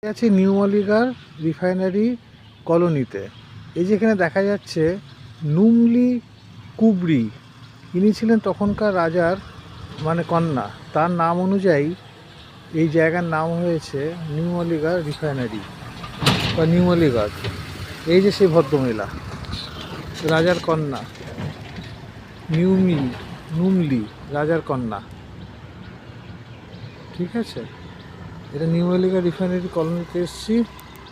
আছে new মালিগার refinery কলোনিতে। এই যেখানে দেখা যাচ্ছে নুমলি কুবরি, ইনি ছিলেন তখনকার রাজার কন্যা। তার নাম অনুযায়ী এই জায়গার নাম হয়েছে নিউ মালিগার রিফাইনারি বা নিউ মালিগার। এই যে সেই ভদ্রমহিলা, রাজার কন্যা নুমলি, রাজার কন্যা। ঠিক আছে, এটা নিউ মালিগার রিফাইনারি কলোনিতে এসেছি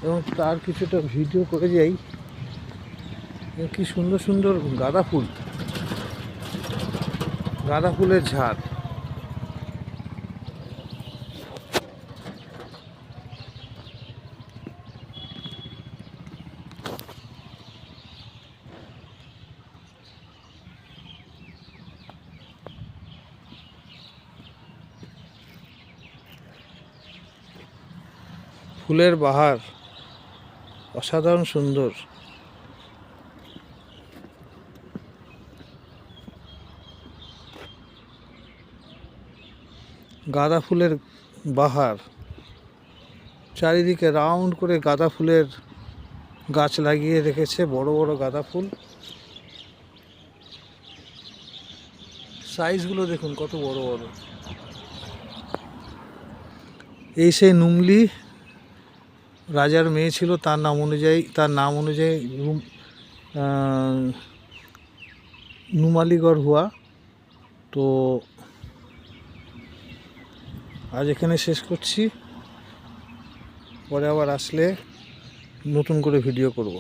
এবং তার কিছুটা ভিডিও করে যাই। কি সুন্দর সুন্দর গাঁদা ফুলের ঝাড়। ফুলের বাহার অসাধারণ সুন্দর। গাঁদা ফুলের বাহার, চারিদিকে রাউন্ড করে গাঁদা ফুলের গাছ লাগিয়ে রেখেছে, বড় বড় গাঁদা ফুল। সাইজগুলো দেখুন কত বড় বড়। এই সেই নুমলি রাজার মেয়ে ছিল, তার নাম অনুযায়ী নুমালিগড় হুয়া। তো আজ এখানে শেষ করছি, পরে আবার আসলে নতুন করে ভিডিও করব।